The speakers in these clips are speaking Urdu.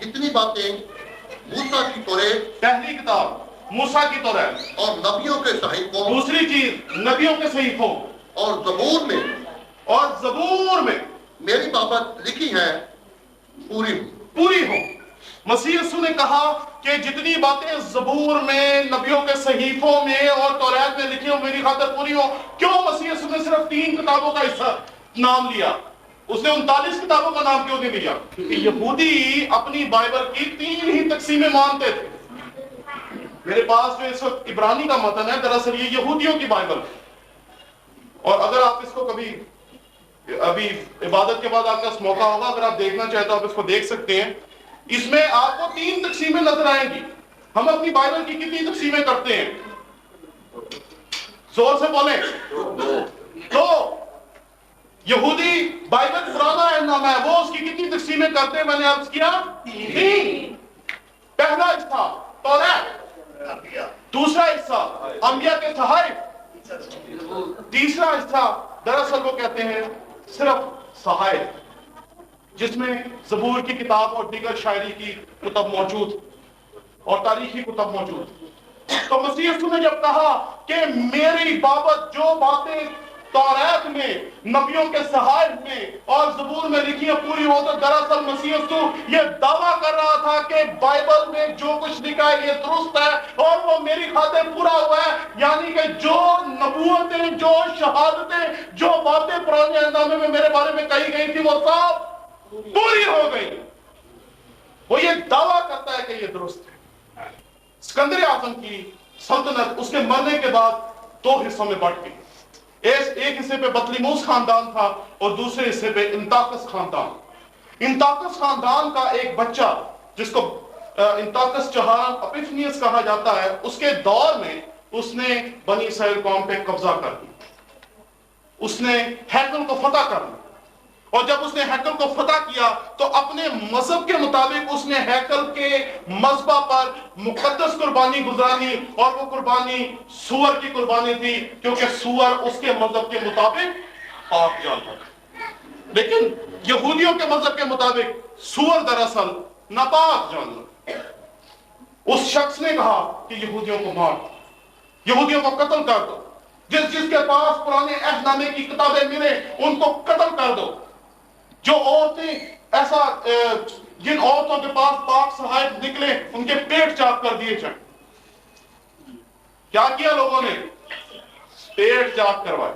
اتنی باتیں موسیٰ کی توریت، پہلی کتاب موسیٰ کی توریت، اور نبیوں کے صحیفوں، دوسری چیز نبیوں کے صحیفوں، اور زبور میں میری بابت لکھی ہے پوری ہو۔ مسیح یسوع نے کہا کہ جتنی باتیں زبور میں، نبیوں کے صحیفوں میں اور توریت میں لکھی ہوں میری خاطر پوری ہو۔ کیوں مسیح یسوع نے صرف 3 کتابوں کا حصہ نام لیا؟ اس نے 39 کتابوں کا نام کیوں نہیں لیا؟ کیونکہ یہودی اپنی بائبل کی 3 ہی تقسیمیں مانتے تھے۔ میرے پاس جو اس وقت عبرانی کا متن ہے، دراصل یہ یہودیوں کی بائبل ہے، اور اگر آپ اس کو کبھی ابھی عبادت کے بعد آپ کا موقع ہوگا، اگر آپ دیکھنا چاہیں تو آپ اس کو دیکھ سکتے ہیں۔ اس میں آپ کو 3 تقسیمیں نظر آئیں گی۔ ہم اپنی بائبل کی کتنی تقسیمیں کرتے ہیں؟ زور سے بولیں۔ 2۔ یہودی بائبل پرانا اہم ہے، وہ اس کی کتنی تقسیمیں کرتے ہیں؟ میں نے عرض کیا 3۔ پہلا حصہ توریت، دوسرا حصہ انبیاء کے صحائف، تیسرا حصہ دراصل وہ کہتے ہیں صرف صحائف، جس میں زبور کی کتاب اور دیگر شاعری کی کتب موجود اور تاریخی کتب موجود۔ تو مسیح یسوع نے جب کہا کہ میری بابت جو باتیں توریت میں، نبیوں کے صحائف میں اور زبور میں لکھی ہیں پوری ہو، تو دراصل مسیح یسوع یہ دعویٰ کر رہا تھا کہ بائبل میں جو کچھ لکھا ہے یہ درست ہے اور وہ میری خاطر پورا ہوا ہے۔ یعنی کہ جو نبوتیں، جو شہادتیں، جو باتیں پرانے اہدنامے میں میرے بارے میں کہی گئی تھی وہ سب پوری ہو گئی۔ وہ یہ دعویٰ کرتا ہے کہ یہ درست ہے۔ اسکندر اعظم کی سلطنت اس کے مرنے کے بعد 2 حصوں میں بٹ گئی۔ ایک حصے پہ بطلیموس خاندان تھا اور دوسرے حصے پہ انطاکس خاندان۔ انطاکس خاندان کا ایک بچہ جس کو انطاکس چہارم اپیفنیس کہا جاتا ہے، اس کے دور میں اس نے بنی اسرائیل قوم پہ قبضہ کر دیا۔ اس نے ہیکل کو فتح کر لیا، اور جب اس نے ہیکل کو فتح کیا تو اپنے مذہب کے مطابق اس نے ہیکل کے مذبح پر مقدس قربانی گزارانی، اور وہ قربانی سور کی قربانی تھی، کیونکہ سور اس کے مذہب کے مطابق پاک جانور ہے۔ لیکن یہودیوں کے مذہب کے مطابق سور دراصل ناپاک جانور ہے۔ اس شخص نے کہا کہ یہودیوں کو مار دو، یہودیوں کو قتل کر دو، جس کے پاس پرانے عہد نامے کی کتابیں ملے ان کو قتل کر دو۔ جو عورتیں جن عورتوں کے پاس پاک صحائف نکلے ان کے پیٹ چاک کر دیے جائیں۔ کیا کیا لوگوں نے؟ پیٹ چاک کروائے۔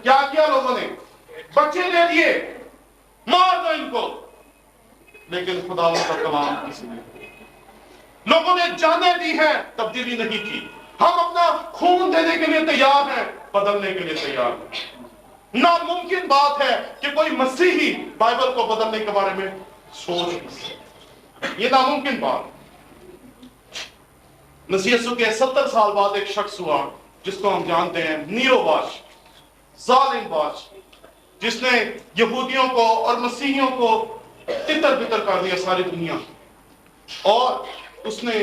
کیا کیا لوگوں نے؟ بچے دے دیے، مار دو ان کو۔ لیکن خدا کا کلام کسی نے، لوگوں نے جانیں دی ہیں، تبدیلی نہیں کی۔ ہم اپنا خون دینے کے لیے تیار ہیں، بدلنے کے لیے تیار ہیں۔ ناممکن بات ہے کہ کوئی مسیحی بائبل کو بدلنے کے بارے میں سوچ نہیں، یہ ناممکن بات۔ مسیح یسوع کے 70 سال بعد ایک شخص ہوا جس کو ہم جانتے ہیں نیرو بادشاہ، ظالم بادشاہ، جس نے یہودیوں کو اور مسیحیوں کو تتر بتر کر دیا ساری دنیا، اور اس نے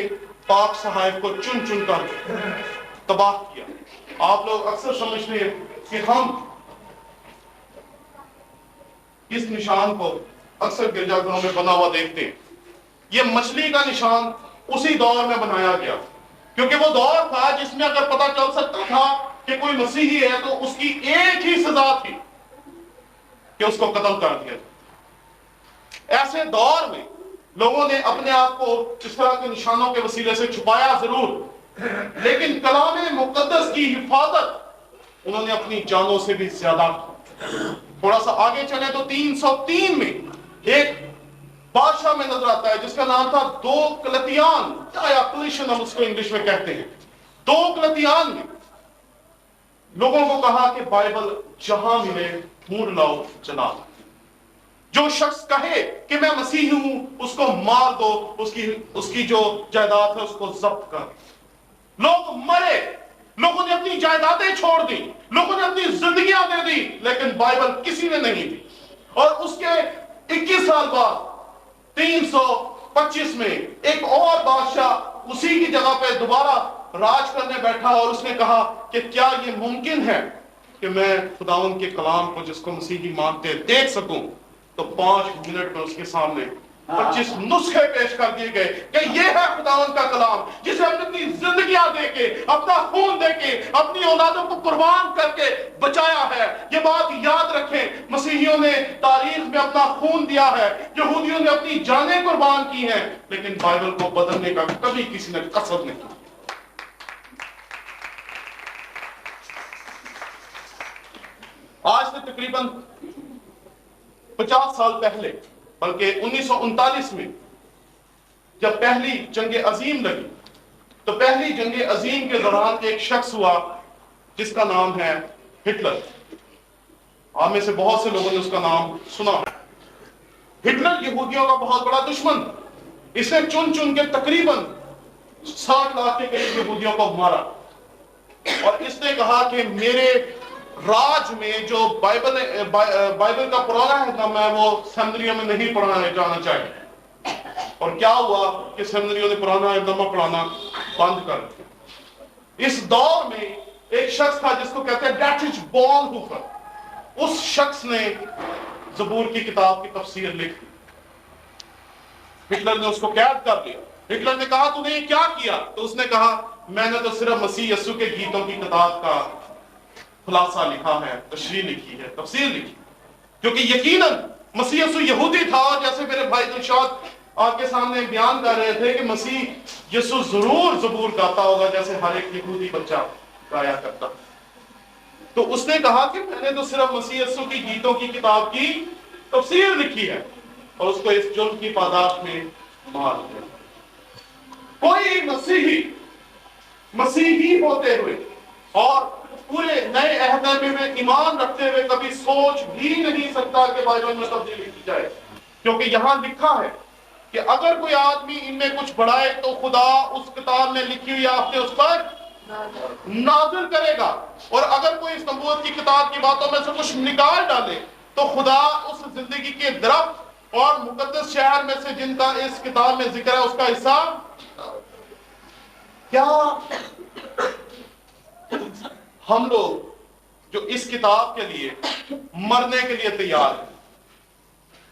پاک صحائف کو چن چن کر تباہ کیا۔ آپ لوگ اکثر سمجھتے ہیں کہ ہم اس نشان کو اکثر گرجا گھروں میں بنا ہوا دیکھتے ہیں۔ یہ مچھلی کا نشان اسی دور میں بنایا گیا، کیونکہ وہ دور تھا جس میں اگر پتہ چل سکتا تھا کہ کوئی مسیحی ہے تو اس کی ایک ہی سزا تھی کہ اس کو قتل کر دیا۔ ایسے دور میں لوگوں نے اپنے آپ کو اس طرح کے نشانوں کے وسیلے سے چھپایا ضرور، لیکن کلام مقدس کی حفاظت انہوں نے اپنی جانوں سے بھی زیادہ کی۔ تھوڑا سا آگے چلے تو 303 میں ایک بادشاہ میں نظر آتا ہے جس کا نام تھا دوقلتیان، یا کلیشن ہم اس کو انگلش میں کہتے ہیں۔ دوقلتیان نے لوگوں کو کہا کہ بائبل جہاں ملے ڈھونڈ لاؤ جلا لاؤ۔ جو شخص کہے کہ میں مسیحی ہوں اس کو مار دو، اس کی جو جائیداد ہے اس کو ضبط کر۔ لوگ مرے، لوگوں نے اپنی جائیدادیں چھوڑ دی، لوگوں نے اپنی زندگیاں دے دی، لیکن بائبل کسی نے نہیں دی۔ اور اس کے 21 سال بعد 325 میں ایک اور بادشاہ اسی کی جگہ پہ دوبارہ راج کرنے بیٹھا، اور اس نے کہا کہ کیا یہ ممکن ہے کہ میں خداوند کے کلام کو جس کو مسیحی مانتے دیکھ سکوں؟ تو 5 منٹ میں اس کے سامنے 25 نسخے پیش کر دیے گئے کہ یہ ہے خداوند کا کلام جسے ہم نے اپنی زندگیاں دے کے، اپنا خون دے کے، اپنی اولادوں کو قربان کر کے بچایا ہے۔ یہ بات یاد رکھیں، مسیحیوں نے تاریخ میں اپنا خون دیا ہے، یہودیوں نے اپنی جانیں قربان کی ہیں، لیکن بائبل کو بدلنے کا کبھی کسی نے قصد نہیں کیا۔ آج سے تقریباً 50 سال پہلے، بلکہ 1939 میں جب پہلی جنگ عظیم لگی، تو پہلی جنگ عظیم کے دوران ایک شخص ہوا جس کا نام ہے ہٹلر۔ آپ میں سے بہت سے لوگوں نے اس کا نام سنا۔ ہٹلر یہودیوں کا بہت بڑا دشمن، اس نے چن چن کے تقریباً 60 لاکھ کے قریب یہودیوں کو مارا، اور اس نے کہا کہ میرے راج میں جو بائبل کا پرانا ہے وہ سیمنریوں میں نہیں پڑھایا جانا چاہیے۔ اور کیا ہوا کہ سیمنریوں نے پرانا نامہ پڑھانا بند کر دیا۔ اس دور میں ایک شخص تھا جس کو کہتے ہیں ڈیٹرچ بونہوفر، اس شخص نے زبور کی کتاب کی تفسیر لکھ دی۔ ہٹلر نے اس کو قید کر لیا۔ ہٹلر نے کہا تو نے یہ کیا کیا؟ تو اس نے کہا میں نے تو صرف مسیح یسوع کے گیتوں کی کتاب کا خلاصہ لکھا ہے، تشریح لکھی ہے، تفسیر لکھی، کیونکہ یقیناً مسیح یسوع یہودی تھا، اور جیسے میرے بھائی دلشاد آپ کے سامنے بیان کر رہے تھے کہ مسیح یسوع ضرور زبور گاتا ہوگا جیسے ہر ایک یہودی بچہ گایا کرتا۔ تو اس نے کہا کہ میں نے تو صرف مسیح یسوع کی گیتوں کی کتاب کی تفسیر لکھی ہے، اور اس کو اس جرم کی پاداش میں مار دیا۔ کوئی مسیحی ہوتے ہوئے اور پورے نئے عہد میں ایمان رکھتے ہوئے کبھی سوچ بھی نہیں سکتا کہ بائبل میں تبدیلی کی جائے، کیونکہ یہاں لکھا ہے کہ اگر کوئی آدمی ان میں کچھ بڑھائے تو خدا اس کتاب میں لکھی ہوئی آیتیں اس پر نازل کرے گا، اور اگر کوئی اس نبوت کی کتاب کی باتوں میں سے کچھ نکال ڈالے تو خدا اس زندگی کے درخت اور مقدس شہر میں سے جن کا اس کتاب میں ذکر ہے اس کا حصہ کیا ہم لوگ جو اس کتاب کے لیے مرنے کے لیے تیار ہیں،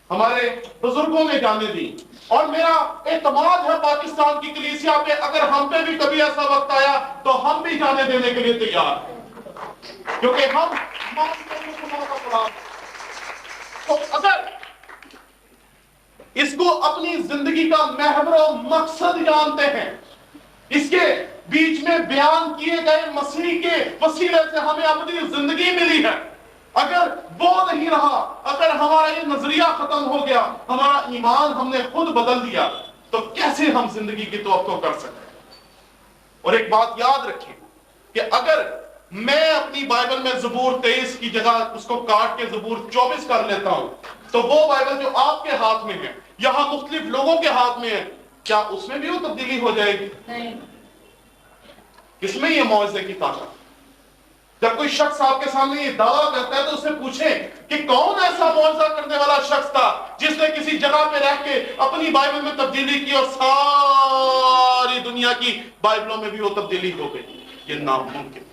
ہمارے بزرگوں نے جانے دی، اور میرا اعتماد ہے پاکستان کی کلیسیا پہ اگر ہم پہ بھی کبھی ایسا وقت آیا تو ہم بھی جانے دینے کے لیے تیار ہیں، کیونکہ ہم تو اگر اس کو اپنی زندگی کا محور و مقصد جانتے ہیں، اس کے بیچ میں بیان کیے گئے مسیح کے وسیلے سے ہمیں اپنی زندگی ملی ہے، اگر وہ نہیں رہا، اگر ہمارا یہ نظریہ ختم ہو گیا، ہمارا ایمان ہم نے خود بدل دیا، تو کیسے ہم زندگی کی توقع کر سکتے ہیں؟ اور ایک بات یاد رکھیں کہ اگر میں اپنی بائبل میں زبور 23 کی جگہ اس کو کاٹ کے زبور 24 کر لیتا ہوں، تو وہ بائبل جو آپ کے ہاتھ میں ہے، یہاں مختلف لوگوں کے ہاتھ میں ہے، کیا اس میں بھی وہ تبدیلی ہو جائے گی؟ نہیں۔ اس میں یہ معجزے کی طاقت۔ جب کوئی شخص آپ کے سامنے یہ دعویٰ کرتا ہے تو اسے پوچھیں کہ کون ایسا معجزہ کرنے والا شخص تھا جس نے کسی جگہ پہ رہ کے اپنی بائبل میں تبدیلی کی اور ساری دنیا کی بائبلوں میں بھی وہ تبدیلی ہو گئی؟ یہ ناممکن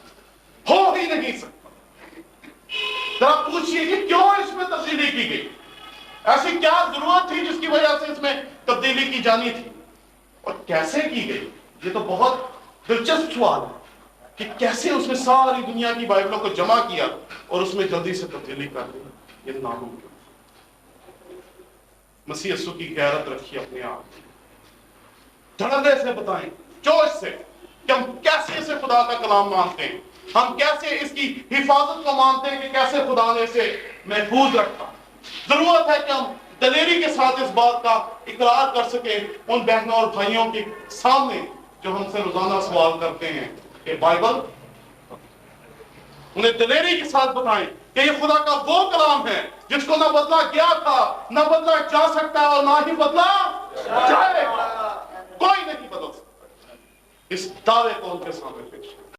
ہو ہی نہیں سکتا۔ ذرا پوچھئے کہ کیوں اس میں تبدیلی کی گئی؟ ایسی کیا ضرورت تھی جس کی وجہ سے اس میں تبدیلی کی جانی تھی؟ اور کیسے کی گئی؟ یہ تو بہت دلچسپ سوال ہے کہ کیسے اس نے ساری دنیا کی بائبلوں کو جمع کیا اور اس میں جلدی سے تبدیلی کر دی؟ یہ ناممکن۔ مسیح یسوع کی غیرت رکھی اپنے آپ، دھڑلے سے بتائیں، جوش سے، کہ ہم کیسے اسے خدا کا کلام مانتے ہیں، ہم کیسے اس کی حفاظت کو مانتے ہیں کہ کیسے خدا نے اسے محفوظ رکھا۔ ضرورت ہے کہ ہم دلیری کے ساتھ اس بات کا اقرار کر سکیں ان بہنوں اور بھائیوں کے سامنے جو ہم سے روزانہ سوال کرتے ہیں کہ بائبل، انہیں دلیری کے ساتھ بتائیں کہ یہ خدا کا وہ کلام ہے جس کو نہ بدلا گیا تھا، نہ بدلا جا سکتا اور نہ ہی بدلا جائے گا، کوئی نہیں بدل سکتا۔ اس دعوے کو ان کے سامنے پیش